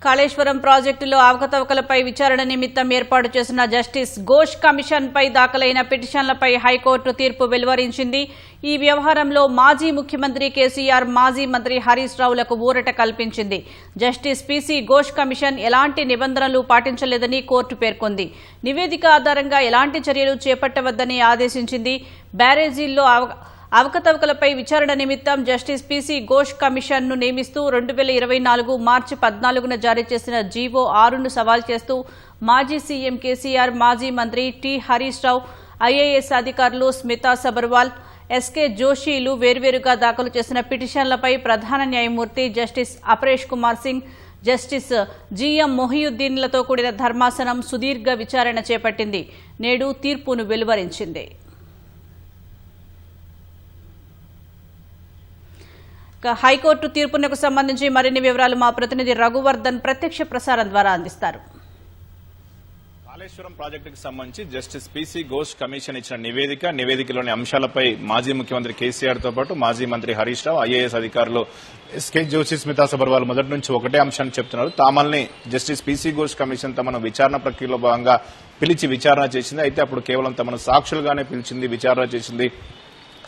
కాళేశ్వరం ప్రాజెక్టులో అవకతవకలపై విచారణ నిమిత్తం ఏర్పాటు చేసిన జస్టిస్ ఘోష్ కమిషన్పై దాఖలైన పిటిషన్లపై హైకోర్టు తీర్పు వెలువరించింది. ఈ వ్యవహారంలో మాజీ ముఖ్యమంత్రి కేసీఆర్, మాజీ మంత్రి హరీష్ రావులకు ఊరట కల్పించింది. జస్టిస్ పీసీ ఘోష్ కమిషన్ ఎలాంటి నిబంధనలు పాటించలేదని కోర్టు పేర్కొంది. నివేదిక ఆధారంగా ఎలాంటి చర్యలు చేపట్టవద్దని ఆదేశించింది. బ్యారేజీల్లో అవకతవకలపై విచారణ నిమిత్తం జస్టిస్ పీసీ ఘోష్ కమిషన్ను నియమిస్తూ 2024 మార్చి 14న జారీ చేసిన జీవో 6ను సవాల్ చేస్తూ మాజీ సీఎం కేసీఆర్, మాజీ మంత్రి టి హరీష్ రావు, ఐఏఎస్ అధికారులు స్మితా సబర్వాల్, ఎస్కే జోషిలు వేర్వేరుగా దాఖలు చేసిన పిటిషన్లపై ప్రధాన న్యాయమూర్తి justice Aparesh Kumar Singh, justice GM మొహియుద్దీన్లతో కూడిన ధర్మాసనం సుదీర్ఘ విచారణ చేపట్టింది. నేడు తీర్పును వెలువరించింది. హైకోర్టు తీర్పునకు సంబంధించి మరిన్ని వివరాలు మా ప్రతినిధి రఘువర్ధన్ ప్రత్యక్ష ప్రసారం ద్వారా అందిస్తారు. కాళేశ్వరం ప్రాజెక్టుకు సంబంధించి జస్టిస్ పీసీ ఘోష్ కమిషన్ ఇచ్చిన నివేదికలోని అంశాలపై మాజీ ముఖ్యమంత్రి కేసీఆర్ తో పాటు మాజీ మంత్రి హరీష్ రావు, ఐఏఎస్ అధికారులు ఎస్కే జోషి, స్మితా సబర్వాల్ మొదటి నుంచి ఒకటే అంశాన్ని చెప్తున్నారు. తామల్ని జస్టిస్ పీసీ ఘోష్ కమిషన్ తమను విచారణ ప్రక్రియలో భాగంగా పిలిచి విచారణ చేసింది. అయితే అప్పుడు కేవలం తమను సాక్షులుగానే పిలిచింది, విచారణ చేసింది.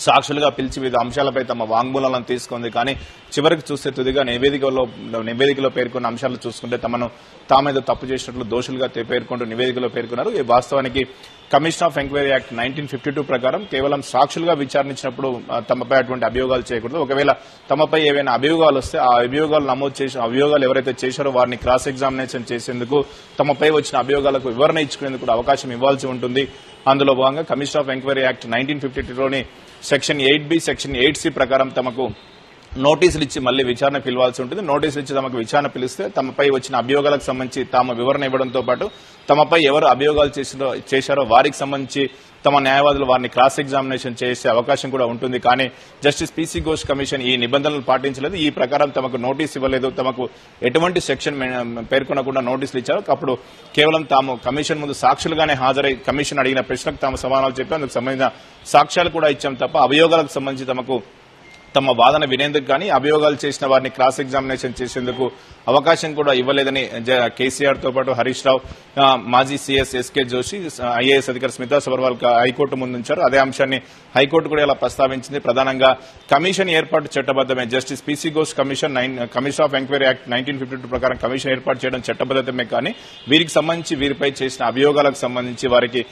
సాక్షులుగా పిలిచి వివిధ అంశాలపై తమ వాంగ్మూలాలను తీసుకుంది. కానీ చివరికి చూస్తే తుదిగా నివేదికలో పేర్కొన్న అంశాలు చూసుకుంటే తామేదో తప్పు చేసినట్లు దోషులుగా పేర్కొంటూ నివేదికలో పేర్కొన్నారు. ఈ వాస్తవానికి కమిషన్ ఆఫ్ ఎంక్వైరీ యాక్ట్ 1952 ప్రకారం కేవలం సాక్షులుగా విచారించినప్పుడు తమపై అటువంటి అభియోగాలు చేయకూడదు. ఒకవేళ తమపై ఏవైనా అభియోగాలు వస్తే ఆ అభియోగాలు నమోదు చేసి అభియోగాలు ఎవరైతే చేశారో వారిని క్రాస్ ఎగ్జామినేషన్ చేసేందుకు, తమపై వచ్చిన అభియోగాలకు వివరణ ఇచ్చుకునేందుకు కూడా అవకాశం ఇవ్వాల్సి ఉంటుంది. అందులో భాగంగా కమిషన్ ఆఫ్ ఎంక్వైరీ యాక్ట్ 1952లోని సెక్షన్ 8B, సెక్షన్ 8C ప్రకారం తమకు నోటీసులు ఇచ్చి మళ్లీ విచారణ పిలవాల్సి ఉంటుంది. నోటీసులు ఇచ్చి తమకు విచారణ పిలిస్తే తమపై వచ్చిన అభియోగాలకు సంబంధించి తాము వివరణ ఇవ్వడంతో పాటు తమపై ఎవరు అభియోగాలు చేశారో వారికి సంబంధించి తమ న్యాయవాదులు వారిని క్రాస్ ఎగ్జామినేషన్ చేసే అవకాశం కూడా ఉంటుంది. కానీ జస్టిస్ పీసీ ఘోష్ కమిషన్ ఈ నిబంధనలు పాటించలేదు. ఈ ప్రకారం తమకు నోటీసు ఇవ్వలేదు, తమకు ఎటువంటి సెక్షన్ పేర్కొనకుండా నోటీసులు ఇచ్చారు. అప్పుడు కేవలం తాము కమిషన్ ముందు సాక్షులుగానే హాజరై కమిషన్ అడిగిన ప్రశ్నకు తాము సమాధానాలు చెప్పి అందుకు సంబంధించిన సాక్ష్యాలు కూడా ఇచ్చాం తప్ప అభియోగాలకు సంబంధించి తమ వాదన వినేందుకు కానీ అభియోగాలు చేసిన వారిని క్రాస్ ఎగ్జామినేషన్ చేసేందుకు అవకాశం కూడా ఇవ్వలేదని కేసీఆర్ తో పాటు హరీష్ రావు, మాజీ సీఎస్ ఎస్కే జోషి, ఐఏఎస్ అధికారి స్మితా సబర్వాల్ హైకోర్టు ముందుంచారు. అదే అంశాన్ని హైకోర్టు కూడా ఇలా ప్రస్తావించింది. ప్రధానంగా కమిషన్ ఏర్పాటు చట్టబద్దమే. Justice PC Ghosh commission of enquiry act 1952 ప్రకారం కమిషన్ ఏర్పాటు చేయడం చట్టబద్దమే. కానీ వీరికి సంబంధించి వీరిపై చేసిన అభియోగాలకు సంబంధించి వారికి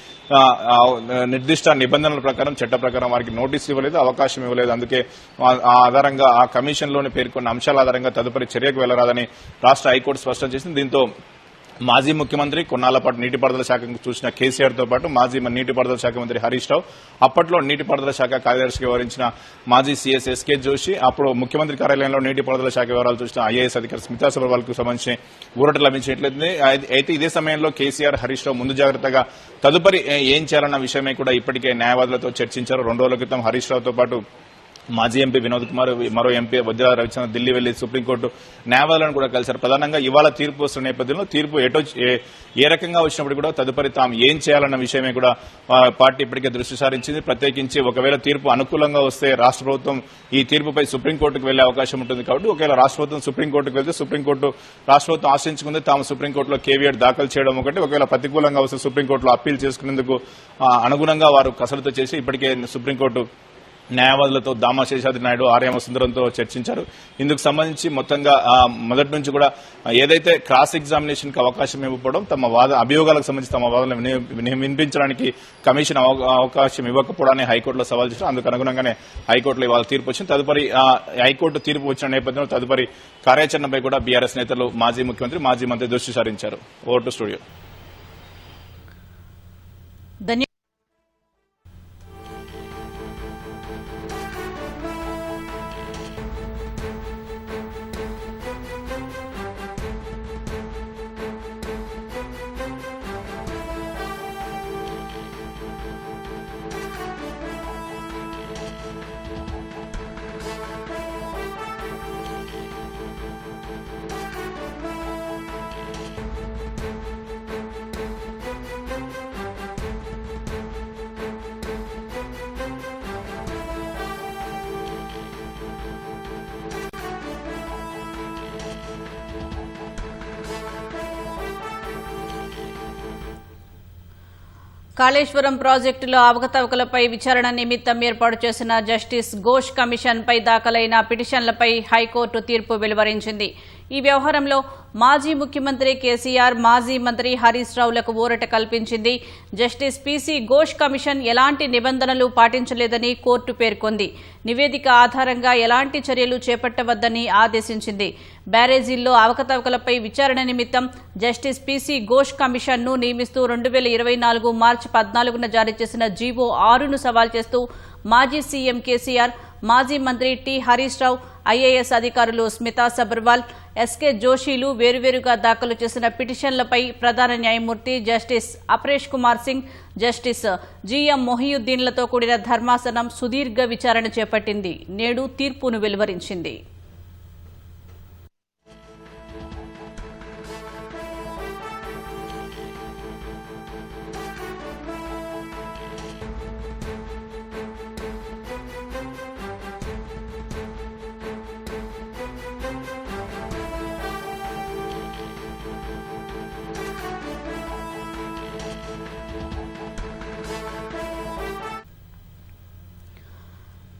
నిర్దిష్ట నిబంధనల ప్రకారం చట్ట ప్రకారం వారికి నోటీసు ఇవ్వలేదు, అవకాశం ఇవ్వలేదు. అందుకే ఆ ఆధారంగా ఆ కమిషన్ లోని పేర్కొన్న అంశాల ఆధారంగా తదుపరి చర్యకు వెళ్లరాదని రాష్ట్ర హైకోర్టు స్పష్టం చేసింది. దీంతో మాజీ ముఖ్యమంత్రి, కొన్నాళ్ల పాటు నీటిపారుదల శాఖకు చూసిన కేసీఆర్ తో పాటు మాజీ నీటిపారుదల శాఖ మంత్రి హరీష్ రావు, అప్పట్లో నీటిపారుదల శాఖ కార్యదర్శిగా వ్యవహరించిన మాజీ సీఎస్ ఎస్కే జోషి, అప్పుడు ముఖ్యమంత్రి కార్యాలయంలో నీటిపారుదల శాఖ వ్యవహారాలు చూసిన ఐఏఎస్ అధికారి స్మితా సబర్వాల్ కు సంబంధించి ఊరట లభించినట్లయితే అయితే ఇదే సమయంలో కేసీఆర్, హరీష్ రావు ముందు జాగ్రత్తగా తదుపరి ఏం చేయాలన్న విషయమై కూడా ఇప్పటికే న్యాయవాదులతో చర్చించారు. 2 రోజుల క్రితం హరీష్ రావుతో పాటు మాజీ ఎంపీ వినోద్ కుమార్, మరో ఎంపీ వజ్ర రవిచంద్ర ఢిల్లీ వెళ్లి సుప్రీంకోర్టు న్యాయవాదులను కూడా కలిశారు. ప్రధానంగా ఇవాళ తీర్పు వస్తున్న నేపథ్యంలో తీర్పు ఏ రకంగా వచ్చినప్పుడు కూడా తదుపరి తాము ఏం చేయాలన్న విషయమే కూడా పార్టీ ఇప్పటికే దృష్టి సారించింది. ప్రత్యేకించి ఒకవేళ తీర్పు అనుకూలంగా వస్తే రాష్ట్ర ప్రభుత్వం ఈ తీర్పుపై సుప్రీంకోర్టుకు వెళ్లే అవకాశం ఉంటుంది. కాబట్టి ఒకవేళ రాష్ట్ర ప్రభుత్వం సుప్రీంకోర్టుకు వెళ్తే రాష్ట్ర ప్రభుత్వం ఆశ్రయించుకుంది తాము సుప్రీంకోర్టులో కేవీఆర్ దాఖలు చేయడం ఒకటి. ఒకవేళ ప్రతికూలంగా వస్తే సుప్రీంకోర్టులో అప్పీల్ చేసుకునేందుకు అనుగుణంగా వారు కసరత్తు చేసి ఇప్పటికే సుప్రీంకోర్టు న్యాయవాదులతో దామా శేషాద్రి నాయుడు, ఆర్యమ సుందరంతో చర్చించారు. ఇందుకు సంబంధించి మొత్తంగా మొదటి నుంచి కూడా ఏదైతే క్రాస్ ఎగ్జామినేషన్ కి అవకాశం ఇవ్వకపోవడం, తమ అభియోగాలకు సంబంధించి తమ వాదనలు వినిపించడానికి కమిషన్ అవకాశం ఇవ్వకపోవడాన్ని హైకోర్టులో సవాల్ చేశారు. అందుకు అనుగుణంగానే హైకోర్టులో ఇవాళ తీర్పు వచ్చింది. తదుపరి హైకోర్టు తీర్పు వచ్చిన నేపథ్యంలో తదుపరి కార్యాచరణపై కూడా బీఆర్ఎస్ నేతలు, మాజీ ముఖ్యమంత్రి, మాజీ మంత్రి దృష్టి సారించారు. Over to studio. కాళేశ్వరం ప్రాజెక్టులో అవకతవకలపై విచారణ నిమిత్తం ఏర్పాటు చేసిన జస్టిస్ ఘోష్ కమిషన్పై దాఖలైన పిటిషన్లపై హైకోర్టు తీర్పు వెలువరించింది. ఈ వ్యవహారంలో మాజీ ముఖ్యమంత్రి కేసీఆర్, మాజీ మంత్రి హరీష్ రావులకు ఊరట కల్పించింది. జస్టిస్ పీసీ ఘోష్ కమిషన్ ఎలాంటి నిబంధనలు పాటించలేదని కోర్టు పేర్కొంది. నివేదిక ఆధారంగా ఎలాంటి చర్యలు చేపట్టవద్దని ఆదేశించింది. బ్యారేజీల్లో అవకతవకలపై విచారణ నిమిత్తం జస్టిస్ పీసీ ఘోష్ కమిషన్ను నియమిస్తూ 2024 మార్చి 14న జారీ చేసిన జీవో 6ను సవాల్ చేస్తూ మాజీ సీఎం కేసీఆర్, మాజీ మంత్రి టి హరీష్ రావు, ఐఏఎస్ అధికారులు స్మితా సబర్వాల్, ఎస్కే జోషిలు వేరువేరుగా దాఖలు చేసిన పిటిషన్లపై ప్రధాన న్యాయమూర్తి justice Aparesh Kumar Singh, justice GM మొహియుద్దీన్లతో కూడిన ధర్మాసనం సుదీర్ఘ విచారణ చేపట్టింది. నేడు తీర్పును వెలువరించింది.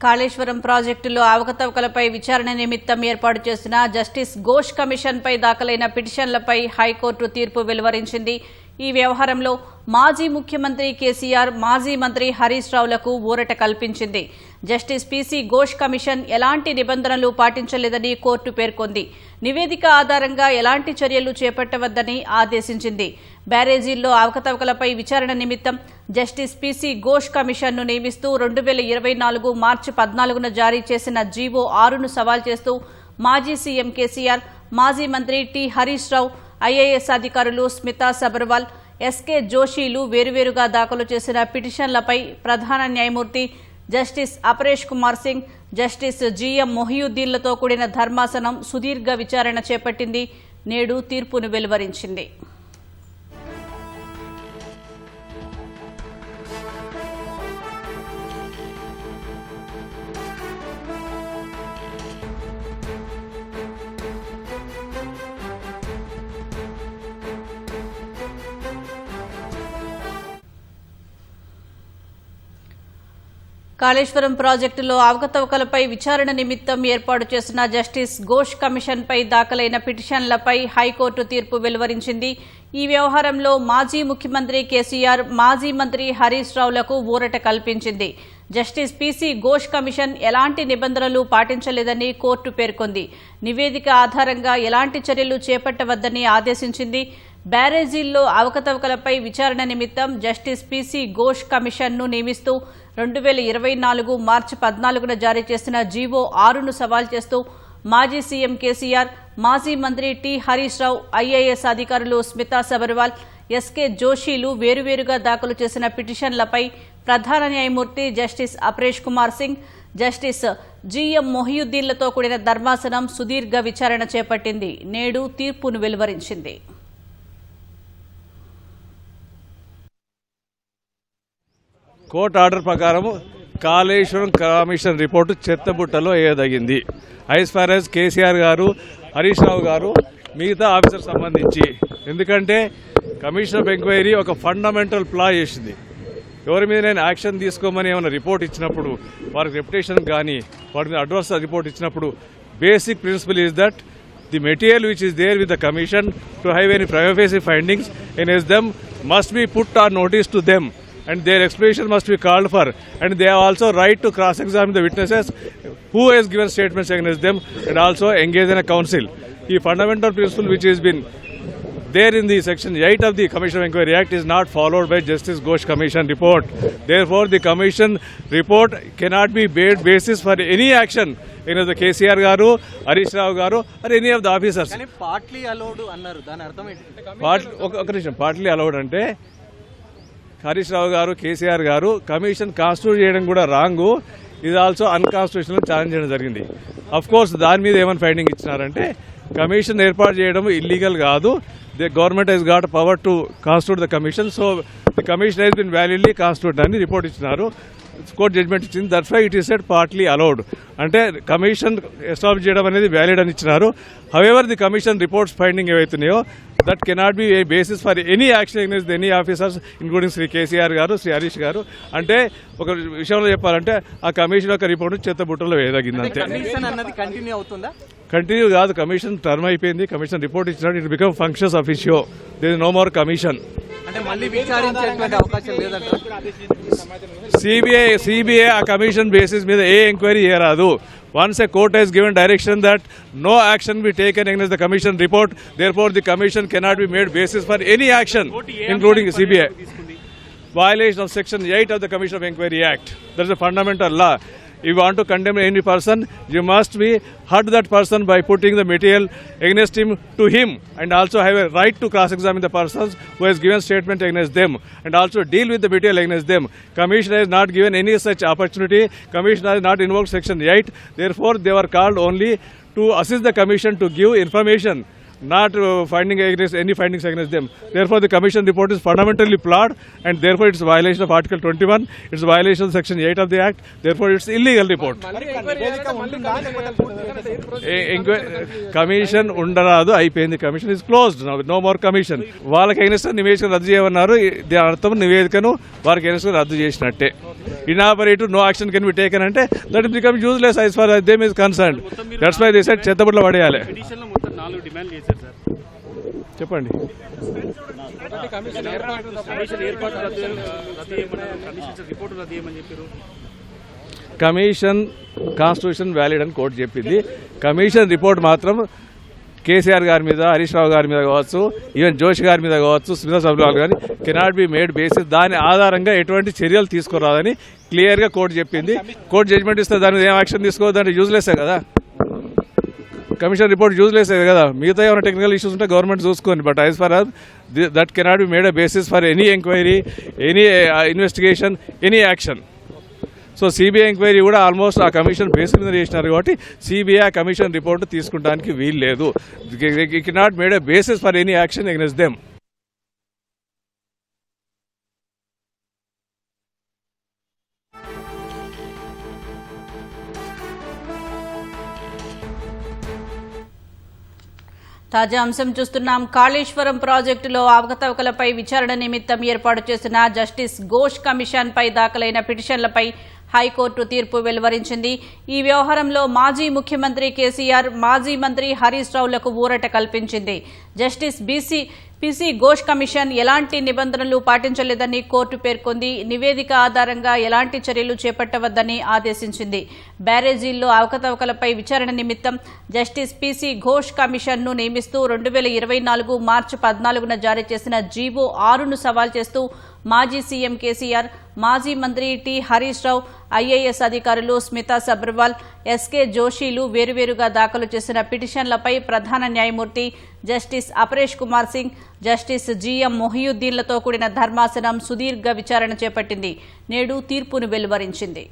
కాళేశ్వరం ప్రాజెక్టులో అవకతవకలపై విచారణ నిమిత్తం ఏర్పాటు చేసిన జస్టిస్ ఘోష్ కమిషన్పై దాఖలైన పిటిషన్లపై హైకోర్టు తీర్పు వెలువరించింది. ఈ వ్యవహారంలో మాజీ ముఖ్యమంత్రి కేసీఆర్, మాజీ మంత్రి హరీష్ రావులకు ఊరట కల్పించింది. జస్టిస్ పీసీ ఘోష్ కమిషన్ ఎలాంటి నిబంధనలు పాటించలేదని కోర్టు పేర్కొంది. నివేదిక ఆధారంగా ఎలాంటి చర్యలు చేపట్టవద్దని ఆదేశించింది. బ్యారేజీల్లో అవకతవకలపై విచారణ నిమిత్తం జస్టిస్ పీసీ ఘోష్ కమిషన్ను నియమిస్తూ 2024 మార్చి 14న జారీ చేసిన జీవో 6ను సవాల్ చేస్తూ మాజీ సీఎం కేసీఆర్, మాజీ మంత్రి టి హరీష్ రావు, ఐఏఎస్ అధికారులు స్మితా సబర్వాల్, ఎస్కే జోషిలు వేరువేరుగా దాఖలు చేసిన పిటిషన్లపై ప్రధాన న్యాయమూర్తి justice Aparesh Kumar Singh, justice GM మొహియుద్దీన్లతో కూడిన ధర్మాసనం సుదీర్ఘ విచారణ చేపట్టింది. నేడు తీర్పును వెలువరించింది. కాళేశ్వరం ప్రాజెక్టులో అవకతవకలపై విచారణ నిమిత్తం ఏర్పాటు చేసిన జస్టిస్ ఘోష్ కమిషన్పై దాఖలైన పిటిషన్లపై హైకోర్టు తీర్పు వెలువరించింది. ఈ వ్యవహారంలో మాజీ ముఖ్యమంత్రి కేసీఆర్, మాజీ మంత్రి హరీష్ రావులకు ఊరట కల్పించింది. జస్టిస్ పీసీ ఘోష్ కమిషన్ ఎలాంటి నిబంధనలు పాటించలేదని కోర్టు పేర్కొంది. నివేదిక ఆధారంగా ఎలాంటి చర్యలు చేపట్టవద్దని ఆదేశించింది. బ్యారేజీల్లో అవకతవకలపై విచారణ నిమిత్తం జస్టిస్ పీసీ ఘోష్ కమిషన్ను నియమిస్తూ 2024 మార్చి 14న జారీ చేసిన జీవో 6ను సవాల్ చేస్తూ మాజీ సీఎం కేసీఆర్, మాజీ మంత్రి టి హరీష్ రావు, ఐఏఎస్ అధికారులు స్మితా సబర్వాల్, ఎస్కే జోషిలు వేరువేరుగా దాఖలు చేసిన పిటిషన్లపై ప్రధాన న్యాయమూర్తి justice Aparesh Kumar Singh, justice GM మొహియుద్దీన్లతో కూడిన ధర్మాసనం సుదీర్ఘ విచారణ చేపట్టింది. నేడు తీర్పును వెలువరించింది. కోర్టు ఆర్డర్ ప్రకారం కాళేశ్వరం కమిషన్ రిపోర్టు చెత్తబుట్టలో వేయదగింది. యాజ్ ఫార్ యాజ్ కేసీఆర్ గారు, హరీష్ రావు గారు, మిగతా ఆఫీసర్ సంబంధించి, ఎందుకంటే కమిషన్ ఆఫ్ ఎంక్వైరీ ఒక ఫండమెంటల్ ప్లా చేసింది. ఎవరి మీద నేను యాక్షన్ తీసుకోమని ఏమైనా రిపోర్ట్ ఇచ్చినప్పుడు, వారికి రెప్యుటేషన్ కానీ వారి మీద అడ్వర్స్ రిపోర్ట్ ఇచ్చినప్పుడు basic principle is that the material which is there with the commission to have any prima facie findings against them must be put on notice to them. And their explanation must be called for, and they have also right to cross-examine the witnesses who has given statements against them, and also engage in a counsel. The fundamental principle which has been there in the section 8 of the Commission of Inquiry Act is not followed by Justice Ghosh Commission report. Therefore, the Commission report cannot be made basis for any action in the KCR garu, Harish Rao garu, or any of the officers. Can it partly allowed annaru dani artham enti? Partly allowed ante Harish Rao గారు, KCR గారు commission constitute చేయడం కూడా wrong, ఇది also unconstitutional challenge చేయడం జరిగింది. Of course దాని మీద ఏమైనా ఫైండింగ్ ఇచ్చినారంటే కమిషన్ ఏర్పాటు చేయడం ఇల్లీగల్ కాదు. The government has got power to constitute the commission, so the commission has been validly constituted అని రిపోర్ట్ ఇచ్చినారు. కోర్టు జడ్జిమెంట్ ఇచ్చింది. That's why it is said partly allowed. అంటే కమిషన్ ఎస్టాబ్లిష్ చేయడం అనేది valid అని ఇచ్చినారు. However the commission reports finding ఏవైతున్నాయో that cannot be a basis for any action against any officers including Shri KCR గారు, శ్రీ హరీష్ గారు. అంటే ఒక విషయంలో చెప్పాలంటే ఆ కమిషన్ యొక్క రిపోర్ట్ చెత్తబుట్టలో వేయదగింది అంతే. కమిషన్ అన్నది కంటిన్యూ అవుతుందా? కంటిన్యూ కాదు, కమిషన్ టర్మ్ అయిపోయింది. కమిషన్ రిపోర్ట్ ఇచ్చినట్టు it become functus officio. There is no more commission. అంటే మళ్ళీ విచారించేటువంటి అవకాశం లేదంట. సిబిఐ ఆ కమిషన్ బేసిస్ మీద ఏ ఎంక్వైరీ చేయరాదు. Once a court has given direction that no action be taken against the commission report, therefore the commission cannot be made basis for any action, including CBI. Violation of Section 8 of the Commission of Inquiry Act. That is a fundamental law. If you want to condemn any person, you must be hurt that person by putting the material against him to him, and also have a right to cross-examine the persons who has given statement against them, and also deal with the material against them. Commissioner has not given any such opportunity. Commissioner has not invoked Section 8. Therefore, they were called only to assist the commission to give information, not finding against any findings against them. Therefore, the commission report is fundamentally flawed, and therefore it's a violation of Article 21. It's a violation of Section 8 of the Act. Therefore, it's illegal report. Commission ఉండరాదు, అయిపోయింది. Commission is closed now, no more commission. వాళ్ళకి against నివేదిక రద్దు చేయమన్నారు. దీని అర్థం నివేదికను వారికి అగైన్స్ట్ రద్దు చేసినట్టే. Inoperative no action can be taken అంటే that is become useless as far as them is concerned. That's why they said చెత్తబుట్టలో పడేయాలి. చెప్పండి. కమిషన్ కాన్స్టిట్యూషన్ వ్యాలిడ్ అని కోర్టు చెప్పింది. కమిషన్ రిపోర్ట్ మాత్రం కేసీఆర్ గారి మీద, హరీష్ రావు గారి మీద కావచ్చు, ఈవెన్ జోషి గారి మీద కావచ్చు, స్మితా సబ్లాల్ గారి కెనాట్ బి మేడ్ బేసిస్. దాని ఆధారంగా ఎటువంటి చర్యలు తీసుకోరాదని క్లియర్గా కోర్టు చెప్పింది. కోర్టు జడ్జిమెంట్ ఇస్తే దాని మీద ఏం యాక్షన్ తీసుకోవద్దంటే యూజ్లెస్సే కదా. కమిషన్ రిపోర్ట్ యూజ్లెస్ కదా. మిగతా ఏమైనా టెక్నికల్ ఇష్యూస్ ఉంటే గవర్నమెంట్ చూసుకోండి. But as far as that cannot be made a basis for any inquiry, any investigation, any action. So CBI enquiry కూడా ఆల్మోస్ట్ ఆ కమిషన్ బేస్ మీద చేసినారు కాబట్టి సిబిఐ ఆ కమిషన్ రిపోర్ట్ తీసుకుంటానికి వీలు లేదు. It cannot made a basis for any action against them. తాజా అంశం చూస్తున్నాం. కాళేశ్వరం ప్రాజెక్టులో అవకతవకలపై విచారణ నిమిత్తం ఏర్పాటు చేసిన జస్టిస్ ఘోష్ కమిషన్ పై దాఖలైన పిటిషన్లపై హైకోర్టు తీర్పు వెలువరించింది. ఈ వ్యవహారంలో మాజీ ముఖ్యమంత్రి కేసీఆర్, మాజీ మంత్రి హరీష్ రావులకు ఊరట కల్పించింది. జస్టిస్ పిసి ఘోష్ కమిషన్ ఎలాంటి నిబంధనలు పాటించలేదని కోర్టు పేర్కొంది. నివేదిక ఆధారంగా ఎలాంటి చర్యలు చేపట్టవద్దని ఆదేశించింది. బ్యారేజీల్లో అవకతవకలపై విచారణ నిమిత్తం జస్టిస్ పిసి ఘోష్ కమిషన్ను నియమిస్తూ 2024 మార్చి 14న జారీ చేసిన జీవో 6ను సవాల్ చేస్తూ మాజీ సీఎం కేసీఆర్, మాజీ మంత్రి టి హరీష్ రావు, ఐఏఎస్ అధికారులు స్మితా సబర్వాల్, ఎస్కే జోషిలు వేరువేరుగా దాఖలు చేసిన పిటిషన్లపై ప్రధాన న్యాయమూర్తి justice Aparesh Kumar Singh, justice GM మొహియుద్దీన్లతో కూడిన ధర్మాసనం సుదీర్ఘ విచారణ చేపట్టింది. నేడు తీర్పును వెలువరించింది.